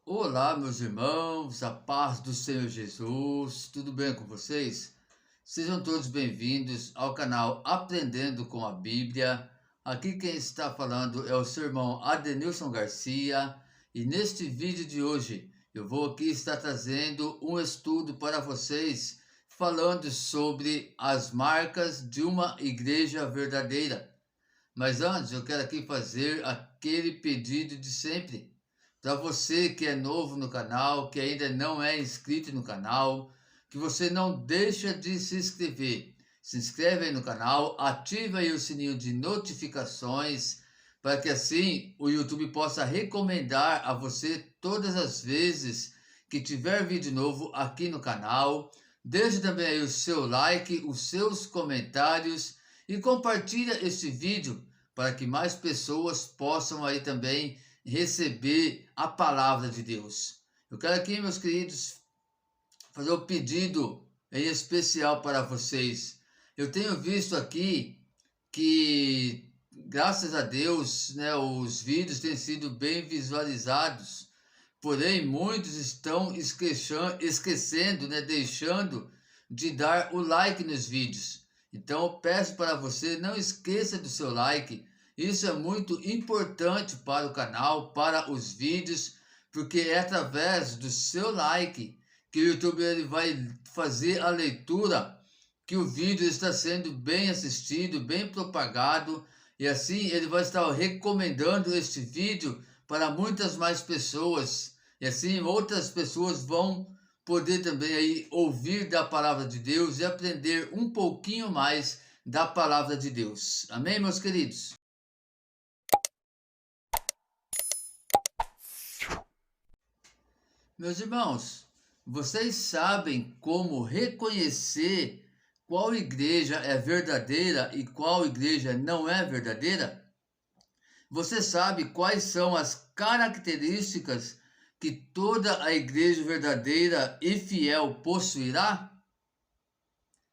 Olá, meus irmãos, a paz do Senhor Jesus, tudo bem com vocês? Sejam todos bem-vindos ao canal Aprendendo com a Bíblia. Aqui quem está falando é o seu irmão Adenilson Garcia e neste vídeo de hoje eu vou aqui estar trazendo um estudo para vocês falando sobre as marcas de uma igreja verdadeira. Mas antes eu quero aqui fazer aquele pedido de sempre. Para você que é novo no canal, que ainda não é inscrito no canal, que você não deixa de se inscrever. Se inscreve aí no canal, ativa aí o sininho de notificações, para que assim o YouTube possa recomendar a você todas as vezes que tiver vídeo novo aqui no canal. Deixe também aí o seu like, os seus comentários e compartilha este vídeo para que mais pessoas possam aí também receber a palavra de Deus. Eu quero aqui, meus queridos, fazer um pedido em especial para vocês. Eu tenho visto aqui que, graças a Deus, né, os vídeos têm sido bem visualizados, porém muitos estão esquecendo, né, deixando de dar o like nos vídeos. Então eu peço para você, não esqueça do seu like. Isso é muito importante para o canal, para os vídeos, porque é através do seu like que o YouTube ele vai fazer a leitura que o vídeo está sendo bem assistido, bem propagado, e assim ele vai estar recomendando este vídeo para muitas mais pessoas, e assim outras pessoas vão poder também aí ouvir da palavra de Deus e aprender um pouquinho mais da palavra de Deus. Amém, meus queridos? Meus irmãos, vocês sabem como reconhecer qual igreja é verdadeira e qual igreja não é verdadeira? Você sabe quais são as características que toda a igreja verdadeira e fiel possuirá?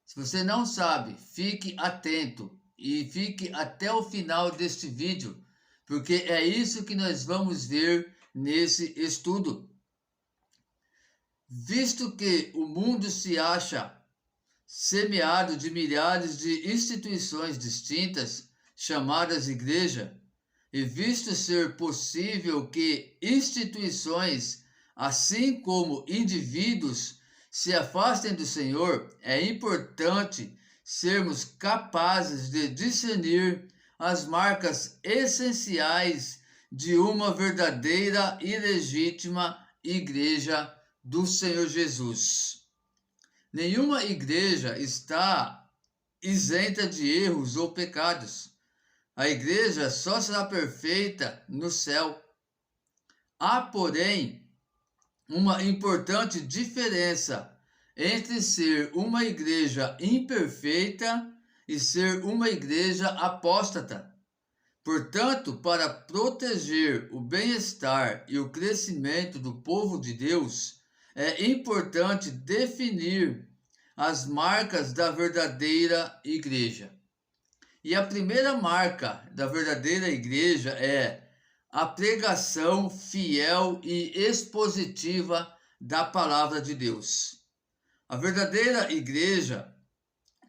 Se você não sabe, fique atento e fique até o final deste vídeo, porque é isso que nós vamos ver nesse estudo. Visto que o mundo se acha semeado de milhares de instituições distintas, chamadas igreja, e visto ser possível que instituições, assim como indivíduos, se afastem do Senhor, é importante sermos capazes de discernir as marcas essenciais de uma verdadeira e legítima igreja do Senhor Jesus. Nenhuma igreja está isenta de erros ou pecados. A igreja só será perfeita no céu. Há, porém, uma importante diferença entre ser uma igreja imperfeita e ser uma igreja apóstata. Portanto, para proteger o bem-estar e o crescimento do povo de Deus, é importante definir as marcas da verdadeira igreja. E a primeira marca da verdadeira igreja é a pregação fiel e expositiva da palavra de Deus. A verdadeira igreja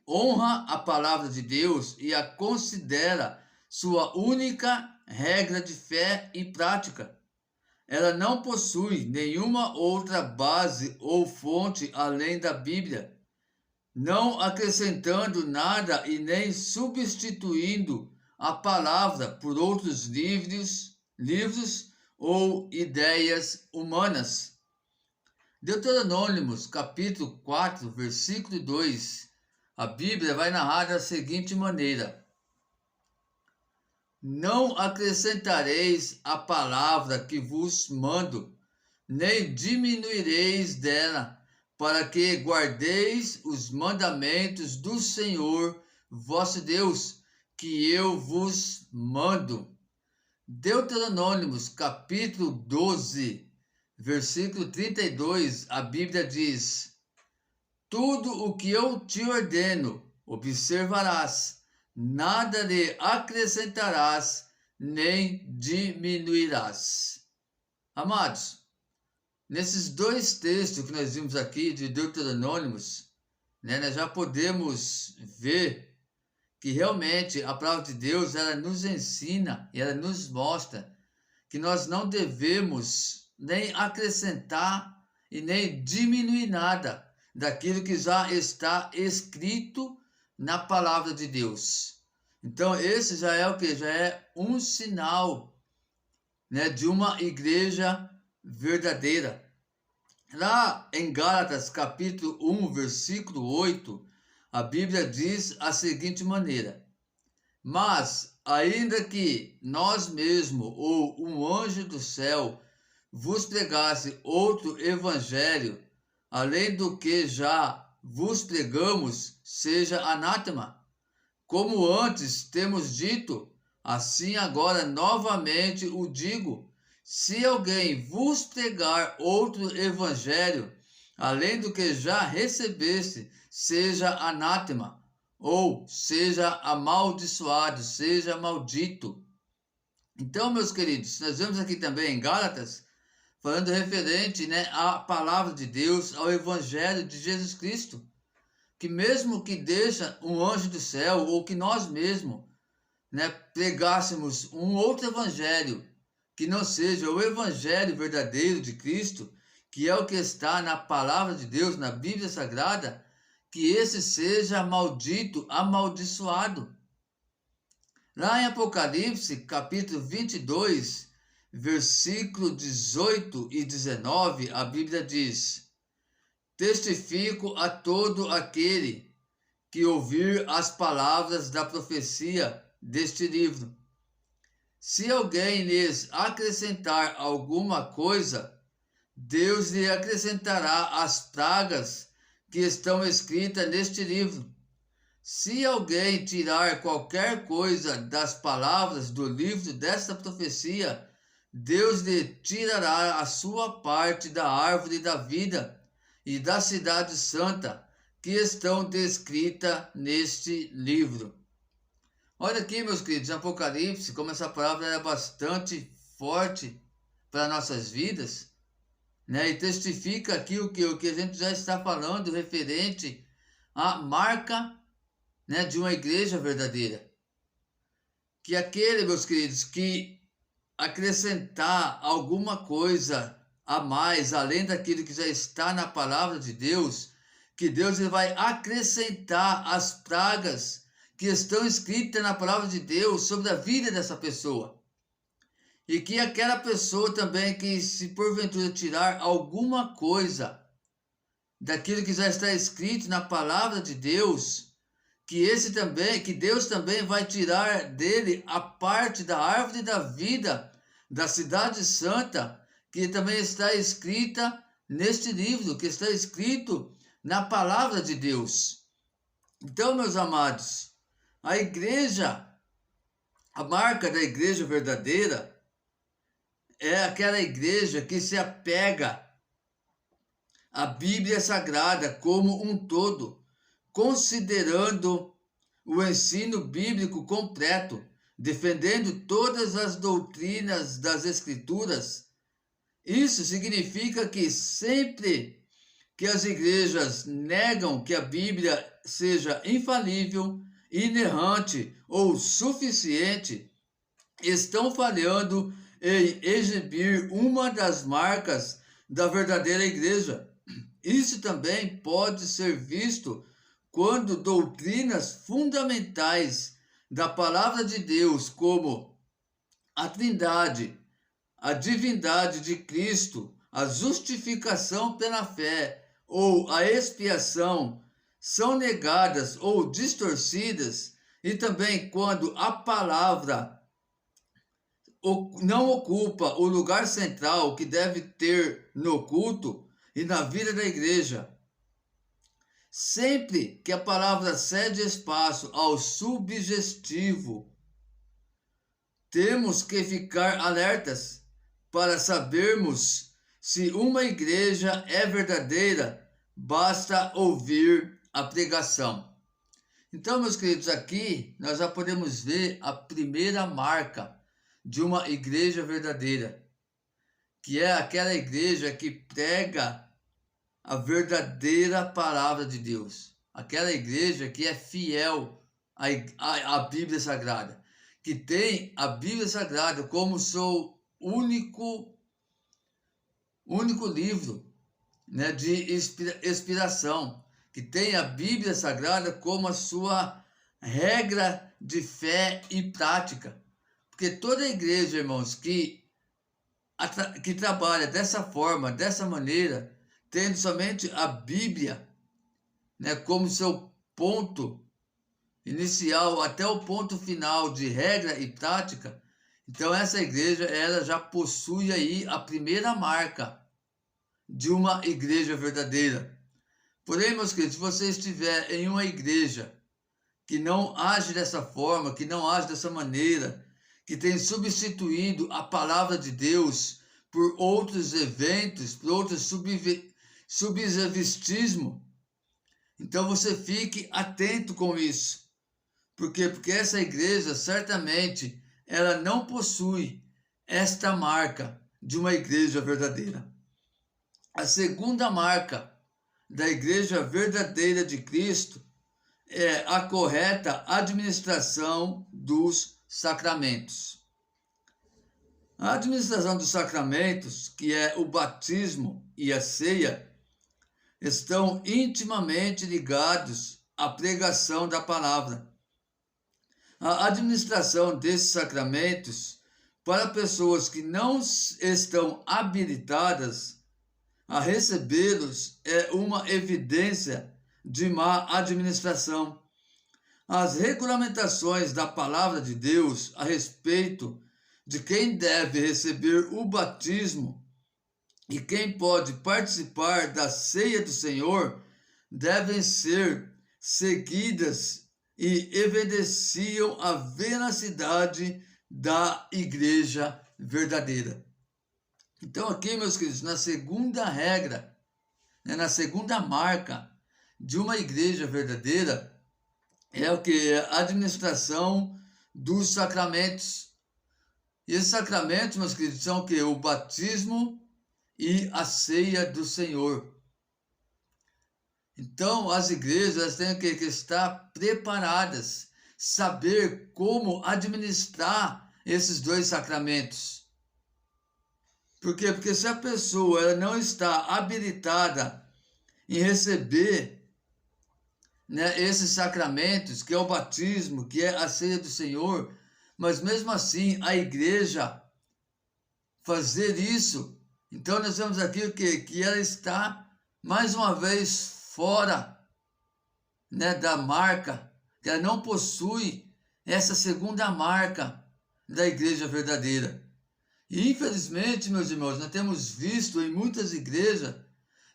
honra a palavra de Deus e a considera sua única regra de fé e prática. Ela não possui nenhuma outra base ou fonte além da Bíblia, não acrescentando nada e nem substituindo a palavra por outros livros ou ideias humanas. Deuteronômios capítulo 4, versículo 2, a Bíblia vai narrar da seguinte maneira: não acrescentareis a palavra que vos mando, nem diminuireis dela, para que guardeis os mandamentos do Senhor vosso Deus, que eu vos mando. Deuteronômios capítulo 12, versículo 32, a Bíblia diz: tudo o que eu te ordeno, observarás, nada lhe acrescentarás, nem diminuirás. Amados, nesses dois textos que nós vimos aqui de Deuteronômios, né, nós já podemos ver que realmente a palavra de Deus, ela nos ensina e ela nos mostra que nós não devemos nem acrescentar e nem diminuir nada daquilo que já está escrito na palavra de Deus. Então esse já é o que? Já é um sinal, né, de uma igreja verdadeira. Lá em Gálatas capítulo 1, versículo 8, a Bíblia diz a seguinte maneira: mas, ainda que nós mesmos ou um anjo do céu vos pregasse outro evangelho, além do que já vos pregamos, seja anátema. Como antes temos dito, assim agora novamente o digo: se alguém vos pregar outro evangelho, além do que já recebeste, seja anátema, ou seja amaldiçoado, seja maldito. Então, meus queridos, nós vemos aqui também em Gálatas, falando referente, né, à palavra de Deus, ao evangelho de Jesus Cristo, que mesmo que deixa um anjo do céu, ou que nós mesmos, né, pregássemos um outro evangelho, que não seja o evangelho verdadeiro de Cristo, que é o que está na palavra de Deus, na Bíblia Sagrada, que esse seja maldito, amaldiçoado. Lá em Apocalipse, capítulo 22, versículo 18 e 19, a Bíblia diz: testifico a todo aquele que ouvir as palavras da profecia deste livro. Se alguém lhes acrescentar alguma coisa, Deus lhe acrescentará as pragas que estão escritas neste livro. Se alguém tirar qualquer coisa das palavras do livro desta profecia, Deus lhe tirará a sua parte da árvore da vida e da cidade santa que estão descritas neste livro. Olha aqui, meus queridos, em Apocalipse, como essa palavra é bastante forte para nossas vidas, né? E testifica aqui o que a gente já está falando referente à marca, né, de uma igreja verdadeira. Que aquele, meus queridos, que acrescentar alguma coisa a mais, além daquilo que já está na palavra de Deus, que Deus ele vai acrescentar as pragas que estão escritas na palavra de Deus sobre a vida dessa pessoa. E que aquela pessoa também que, se porventura tirar alguma coisa daquilo que já está escrito na palavra de Deus, que Deus também vai tirar dele a parte da árvore da vida, da cidade santa, que também está escrita neste livro, que está escrito na palavra de Deus. Então, meus amados, a igreja, a marca da igreja verdadeira é aquela igreja que se apega à Bíblia Sagrada como um todo, considerando o ensino bíblico completo, defendendo todas as doutrinas das Escrituras. Isso significa que sempre que as igrejas negam que a Bíblia seja infalível, inerrante ou suficiente, estão falhando em exibir uma das marcas da verdadeira igreja. Isso também pode ser visto quando doutrinas fundamentais da palavra de Deus, como a Trindade, a divindade de Cristo, a justificação pela fé ou a expiação, são negadas ou distorcidas, e também quando a palavra não ocupa o lugar central que deve ter no culto e na vida da igreja. Sempre que a palavra cede espaço ao subjetivo, temos que ficar alertas para sabermos se uma igreja é verdadeira. Basta ouvir a pregação. Então, meus queridos, aqui nós já podemos ver a primeira marca de uma igreja verdadeira, que é aquela igreja que prega a verdadeira palavra de Deus. Aquela igreja que é fiel à Bíblia Sagrada, que tem a Bíblia Sagrada como seu único livro, né, de inspiração, que tem a Bíblia Sagrada como a sua regra de fé e prática. Porque toda igreja, irmãos, que trabalha dessa forma, dessa maneira, tendo somente a Bíblia, né, como seu ponto inicial até o ponto final de regra e prática, então essa igreja ela já possui aí a primeira marca de uma igreja verdadeira. Porém, meus queridos, se você estiver em uma igreja que não age dessa forma, que não age dessa maneira, que tem substituído a palavra de Deus por outros eventos, por outros subservitismo, então você fique atento com isso. Por quê? Porque essa igreja, certamente, ela não possui esta marca de uma igreja verdadeira. A segunda marca da igreja verdadeira de Cristo é a correta administração dos sacramentos. A administração dos sacramentos, que é o batismo e a ceia, estão intimamente ligados à pregação da palavra. A administração desses sacramentos para pessoas que não estão habilitadas a recebê-los é uma evidência de má administração. As regulamentações da palavra de Deus a respeito de quem deve receber o batismo e quem pode participar da ceia do Senhor devem ser seguidas e evidenciam a veracidade da igreja verdadeira. Então aqui, meus queridos, na segunda regra, né, na segunda marca de uma igreja verdadeira, é o que? A administração dos sacramentos. E esses sacramentos, meus queridos, são o que? O batismo e a ceia do Senhor. Então, as igrejas têm que estar preparadas, saber como administrar esses dois sacramentos. Por quê? Porque se a pessoa ela não está habilitada em receber, né, esses sacramentos, que é o batismo, que é a ceia do Senhor, mas mesmo assim a igreja fazer isso, então nós vemos aqui o quê? Que ela está mais uma vez fora, né, da marca, que ela não possui essa segunda marca da igreja verdadeira. E infelizmente, meus irmãos, nós temos visto em muitas igrejas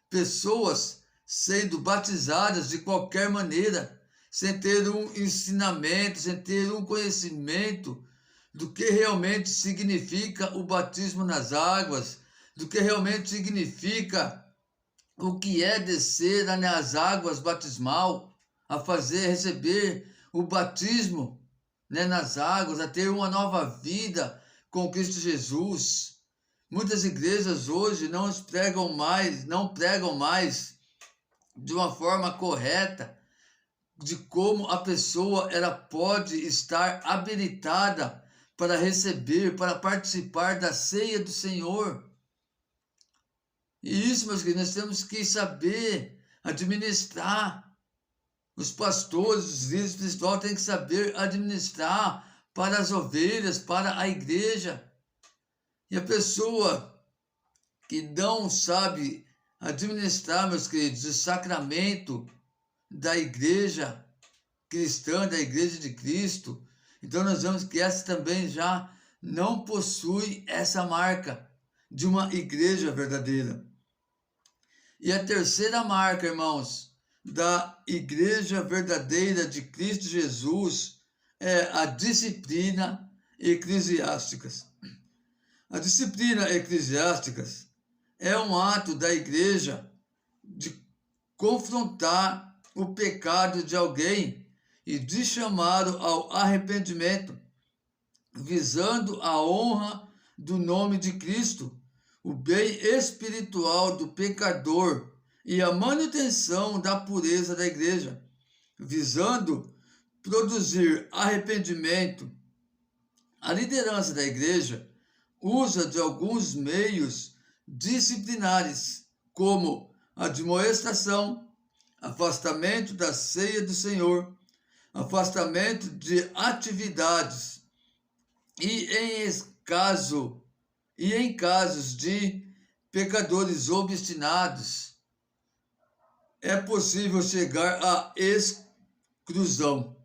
pessoas sendo batizadas de qualquer maneira, sem ter um ensinamento, sem ter um conhecimento do que realmente significa o batismo nas águas, do que realmente significa o que é descer nas águas batismal, a receber o batismo, né, nas águas, a ter uma nova vida com Cristo Jesus. Muitas igrejas hoje não pregam mais de uma forma correta de como a pessoa ela pode estar habilitada para receber, para participar da ceia do Senhor. E isso, meus queridos, nós temos que saber administrar. Os pastores, os líderes espirituais têm que saber administrar para as ovelhas, para a igreja. E a pessoa que não sabe administrar, meus queridos, o sacramento da igreja cristã, da igreja de Cristo, então nós vemos que essa também já não possui essa marca de uma igreja verdadeira. E a terceira marca, irmãos, da igreja verdadeira de Cristo Jesus é a disciplina eclesiástica. A disciplina eclesiástica é um ato da igreja de confrontar o pecado de alguém e de chamá-lo ao arrependimento, visando a honra do nome de Cristo, o bem espiritual do pecador e a manutenção da pureza da igreja, visando produzir arrependimento. A liderança da igreja usa de alguns meios disciplinares, como admoestação, afastamento da ceia do Senhor, afastamento de atividades e em casos de pecadores obstinados, é possível chegar à exclusão.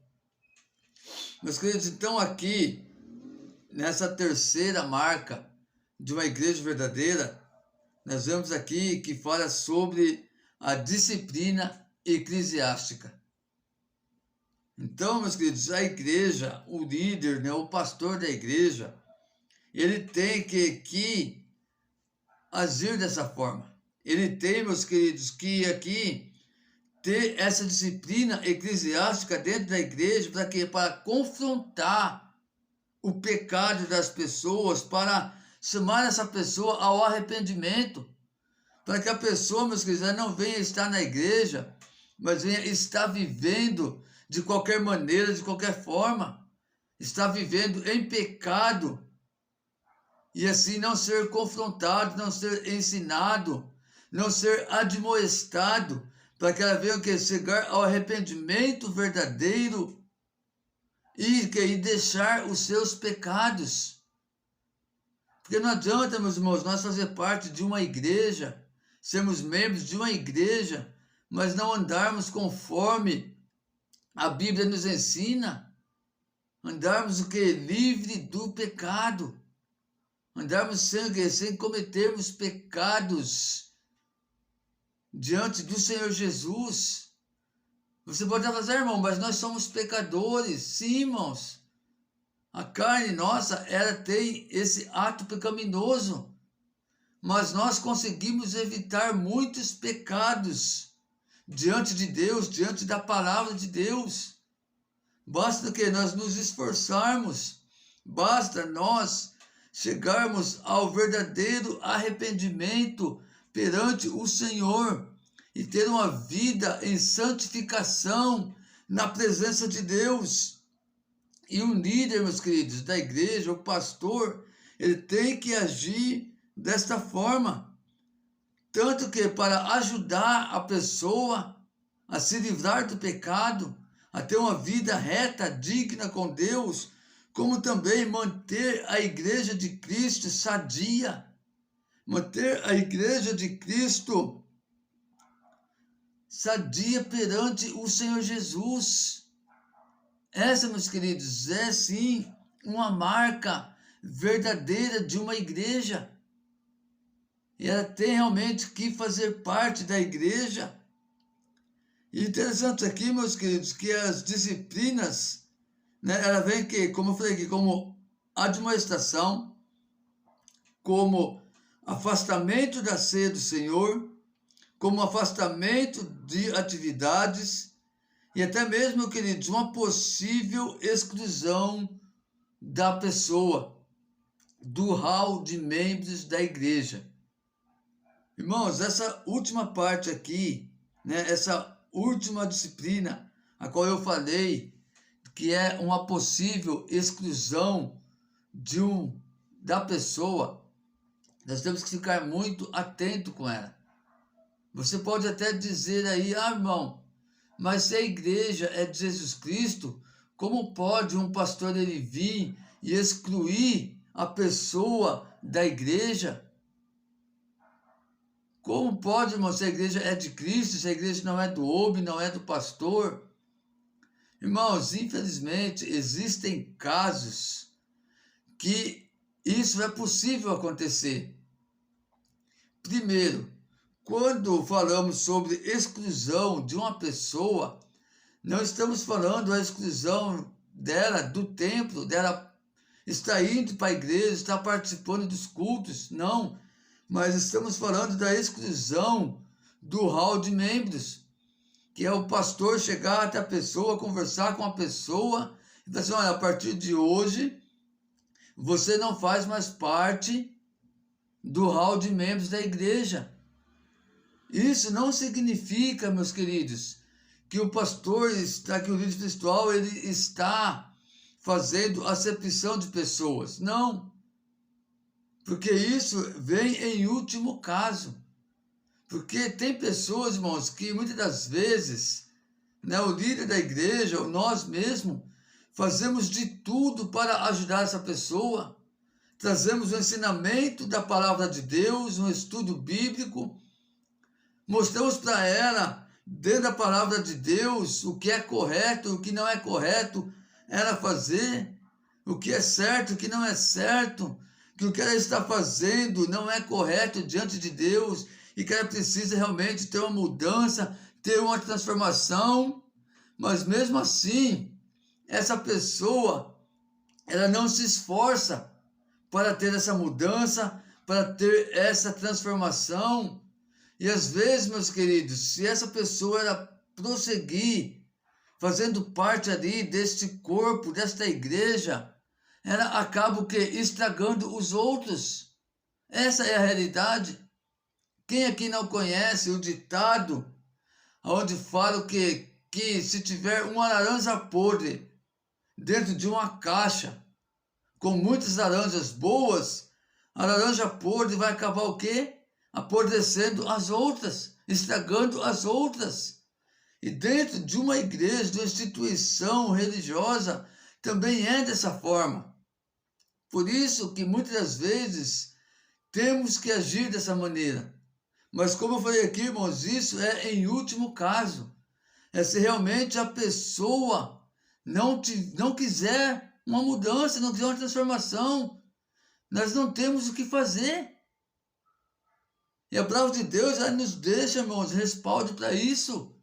Meus queridos, então aqui, nessa terceira marca de uma igreja verdadeira, nós vemos aqui que fala sobre a disciplina eclesiástica. Então, meus queridos, a igreja, o líder, né, o pastor da igreja, ele tem que agir dessa forma. Ele tem, meus queridos, que aqui ter essa disciplina eclesiástica dentro da igreja para quê? Para confrontar o pecado das pessoas, para chamar essa pessoa ao arrependimento, para que a pessoa, meus queridos, não venha estar na igreja, mas venha estar vivendo de qualquer maneira, de qualquer forma, está vivendo em pecado, e assim não ser confrontado, não ser ensinado, não ser admoestado, para que ela venha chegar ao arrependimento verdadeiro e deixar os seus pecados. Porque não adianta, meus irmãos, nós fazer parte de uma igreja, sermos membros de uma igreja, mas não andarmos conforme a Bíblia nos ensina, andarmos o que? Livre do pecado, andarmos sem cometermos pecados diante do Senhor Jesus. Você pode falar, irmão, mas nós somos pecadores. Sim, irmãos. A carne nossa, ela tem esse ato pecaminoso, mas nós conseguimos evitar muitos pecados diante de Deus, diante da palavra de Deus. Basta que nós nos esforçarmos, basta nós chegarmos ao verdadeiro arrependimento perante o Senhor e ter uma vida em santificação na presença de Deus. E um líder, meus queridos, da igreja, o pastor, ele tem que agir desta forma. Tanto que para ajudar a pessoa a se livrar do pecado, a ter uma vida reta, digna com Deus, como também manter a igreja de Cristo sadia, manter a igreja de Cristo sadia perante o Senhor Jesus. Essa, meus queridos, é sim uma marca verdadeira de uma igreja. E ela tem realmente que fazer parte da igreja. E interessante aqui, meus queridos, que as disciplinas, né, ela vem que, como eu falei aqui, como admoestação, como afastamento da ceia do Senhor, como afastamento de atividades, e até mesmo, queridos, uma possível exclusão da pessoa do hall de membros da igreja. Irmãos, essa última parte aqui, né, essa última disciplina, a qual eu falei, que é uma possível exclusão da pessoa, nós temos que ficar muito atento com ela. Você pode até dizer aí, irmão, mas se a igreja é de Jesus Cristo, como pode um pastor ele vir e excluir a pessoa da igreja? Como pode, irmão, se a igreja é de Cristo, se a igreja não é do homem, não é do pastor? Irmãos, infelizmente, existem casos que isso é possível acontecer. Primeiro, quando falamos sobre exclusão de uma pessoa, não estamos falando a exclusão dela do templo, dela estar indo para a igreja, estar participando dos cultos, não. Mas estamos falando da exclusão do hall de membros, que é o pastor chegar até a pessoa, conversar com a pessoa, e falar assim, olha, a partir de hoje, você não faz mais parte do hall de membros da igreja. Isso não significa, meus queridos, que o pastor está, que o líder espiritual, ele está fazendo acepção de pessoas. Não. Porque isso vem em último caso. Porque tem pessoas, irmãos, que muitas das vezes, né, o líder da igreja, ou nós mesmos, fazemos de tudo para ajudar essa pessoa. Trazemos o ensinamento da palavra de Deus, um estudo bíblico. Mostramos para ela, dentro da palavra de Deus, o que é correto, o que não é correto ela fazer, o que é certo, o que não é certo, que o que ela está fazendo não é correto diante de Deus e que ela precisa realmente ter uma mudança, ter uma transformação. Mas mesmo assim, essa pessoa, ela não se esforça para ter essa mudança, para ter essa transformação. E às vezes, meus queridos, se essa pessoa ela prosseguir fazendo parte ali deste corpo, desta igreja, ela acaba o quê? Estragando os outros. Essa é a realidade. Quem aqui não conhece o ditado onde fala o quê? Que se tiver uma laranja podre dentro de uma caixa com muitas laranjas boas, a laranja podre vai acabar o quê? Apodrecendo as outras, estragando as outras. E dentro de uma igreja, de uma instituição religiosa, também é dessa forma. Por isso que muitas das vezes temos que agir dessa maneira. Mas como eu falei aqui, irmãos, isso é em último caso. É se realmente a pessoa não quiser uma mudança, não quiser uma transformação. Nós não temos o que fazer. E a palavra de Deus, ela nos deixa, irmãos, respaldo para isso.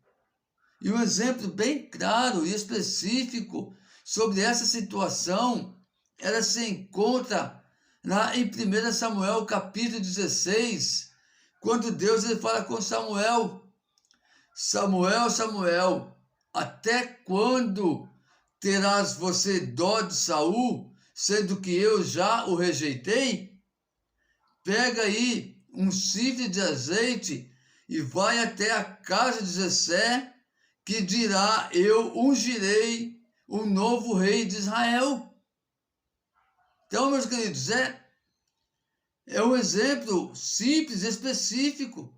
E um exemplo bem claro e específico sobre essa situação, ela se encontra lá em 1 Samuel, capítulo 16, quando Deus ele fala com Samuel: Samuel, Samuel, até quando terás você dó de Saul, sendo que eu já o rejeitei? Pega aí um chifre de azeite e vai até a casa de Jessé, que dirá: eu ungirei o novo rei de Israel. Então, meus queridos, é um exemplo simples, específico,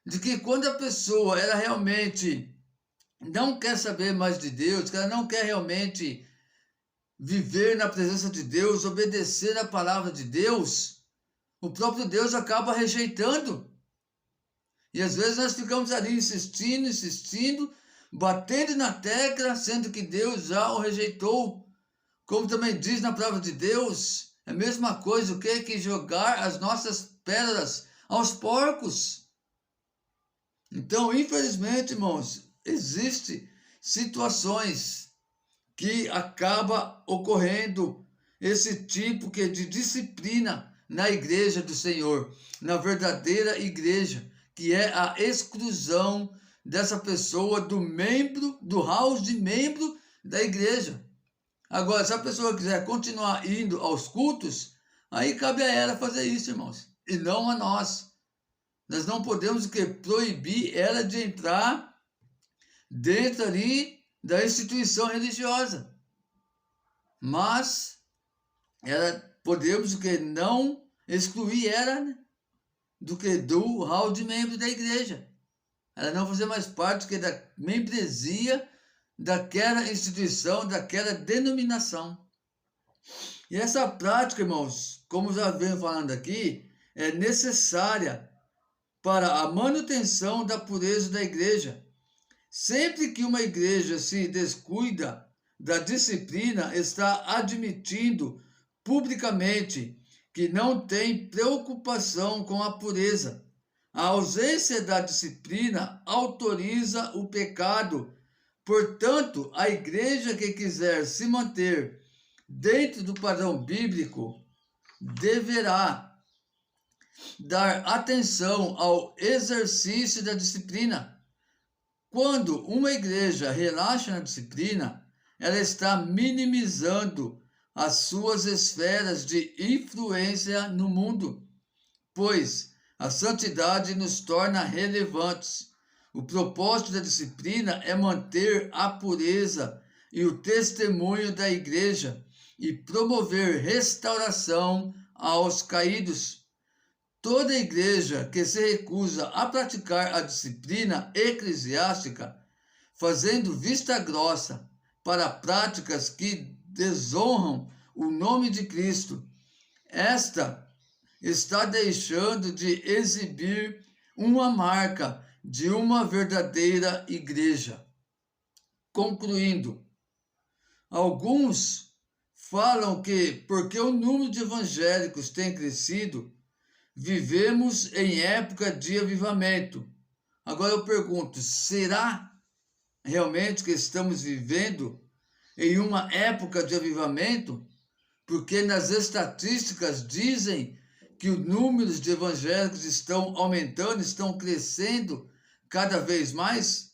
de que quando a pessoa ela realmente não quer saber mais de Deus, que ela não quer realmente viver na presença de Deus, obedecer a palavra de Deus, o próprio Deus acaba rejeitando. E às vezes nós ficamos ali insistindo, batendo na tecla, sendo que Deus já o rejeitou. Como também diz na palavra de Deus, é a mesma coisa o quê? Que jogar as nossas pérolas aos porcos. Então, infelizmente, irmãos, existem situações que acaba ocorrendo esse tipo de disciplina na igreja do Senhor, na verdadeira igreja, que é a exclusão dessa pessoa do hall de membro da igreja. Agora, se a pessoa quiser continuar indo aos cultos, aí cabe a ela fazer isso, irmãos, e não a nós. Nós não podemos proibir ela de entrar dentro ali da instituição religiosa. Mas podemos não excluir ela, né, do hall de membro da igreja. Ela não fazer mais parte da membresia daquela instituição, daquela denominação. E essa prática, irmãos, como já venho falando aqui, é necessária para a manutenção da pureza da igreja. Sempre que uma igreja se descuida da disciplina, está admitindo publicamente que não tem preocupação com a pureza. A ausência da disciplina autoriza o pecado. Portanto, a igreja que quiser se manter dentro do padrão bíblico deverá dar atenção ao exercício da disciplina. Quando uma igreja relaxa na disciplina, ela está minimizando as suas esferas de influência no mundo. pois a santidade nos torna relevantes. O propósito da disciplina é manter a pureza e o testemunho da igreja e promover restauração aos caídos. Toda igreja que se recusa a praticar a disciplina eclesiástica, fazendo vista grossa para práticas que desonram o nome de Cristo, esta está deixando de exibir uma marca de uma verdadeira igreja. Concluindo, alguns falam que, porque o número de evangélicos tem crescido, vivemos em época de avivamento. Agora eu pergunto, será realmente que estamos vivendo em uma época de avivamento? Porque nas estatísticas dizem que os números de evangélicos estão aumentando, estão crescendo cada vez mais.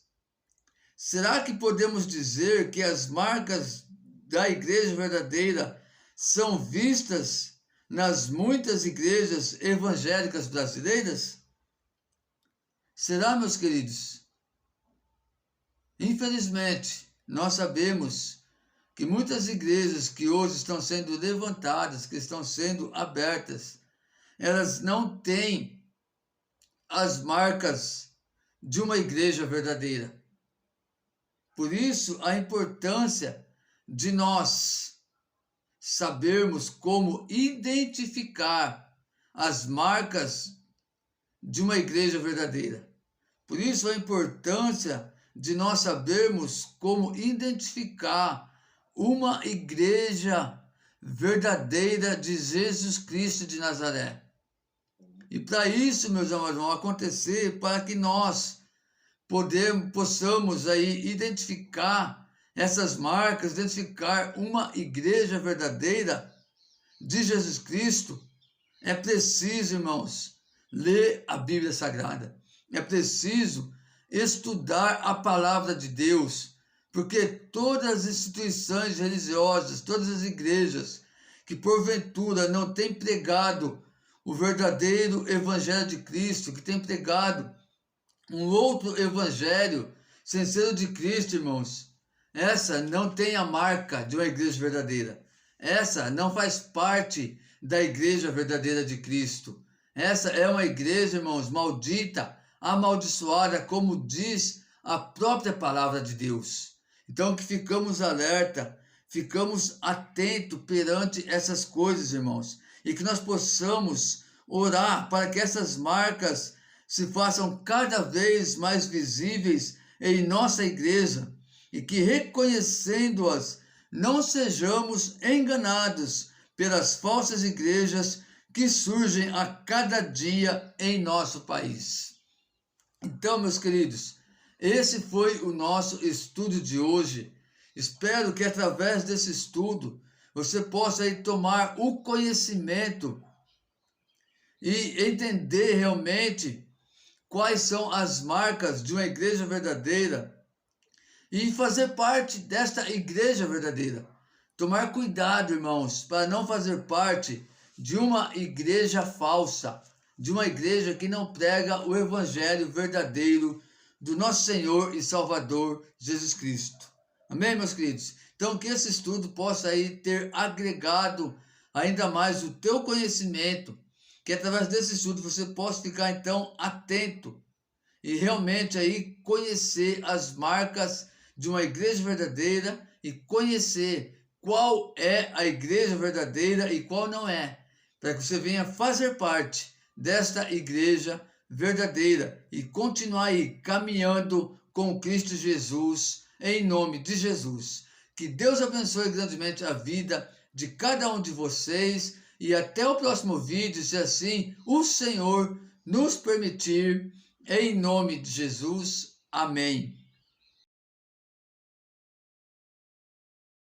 Será que podemos dizer que as marcas da igreja verdadeira são vistas nas muitas igrejas evangélicas brasileiras? Será, meus queridos? Infelizmente, nós sabemos que muitas igrejas que hoje estão sendo levantadas, que estão sendo abertas, elas não têm as marcas de uma igreja verdadeira. Por isso, a importância de nós sabermos como identificar as marcas de uma igreja verdadeira. Por isso, a importância de nós sabermos como identificar uma igreja verdadeira de Jesus Cristo de Nazaré. E para isso, meus amados, vai acontecer para que nós possamos aí identificar essas marcas, identificar uma igreja verdadeira de Jesus Cristo. É preciso, irmãos, ler a Bíblia Sagrada. É preciso estudar a palavra de Deus, porque todas as instituições religiosas, todas as igrejas que porventura não têm pregado o verdadeiro evangelho de Cristo, que têm pregado um outro evangelho sem ser o de Cristo, irmãos, essa não tem a marca de uma igreja verdadeira. Essa não faz parte da igreja verdadeira de Cristo. Essa é uma igreja, irmãos, maldita, amaldiçoada, como diz a própria palavra de Deus. Então que ficamos alerta, ficamos atentos perante essas coisas, irmãos, e que nós possamos orar para que essas marcas se façam cada vez mais visíveis em nossa igreja e que, reconhecendo-as, não sejamos enganados pelas falsas igrejas que surgem a cada dia em nosso país. Então, meus queridos, esse foi o nosso estudo de hoje. Espero que através desse estudo você possa aí tomar o conhecimento e entender realmente quais são as marcas de uma igreja verdadeira e fazer parte desta igreja verdadeira. Tomar cuidado, irmãos, para não fazer parte de uma igreja falsa, de uma igreja que não prega o evangelho verdadeiro do nosso Senhor e Salvador Jesus Cristo. Amém, meus queridos? Então, que esse estudo possa aí ter agregado ainda mais o teu conhecimento, que através desse estudo você possa ficar então atento e realmente aí conhecer as marcas de uma igreja verdadeira e conhecer qual é a igreja verdadeira e qual não é, para que você venha fazer parte desta igreja verdadeira e continuar aí caminhando com Cristo Jesus, em nome de Jesus. Que Deus abençoe grandemente a vida de cada um de vocês e até o próximo vídeo, se assim o Senhor nos permitir, em nome de Jesus. Amém.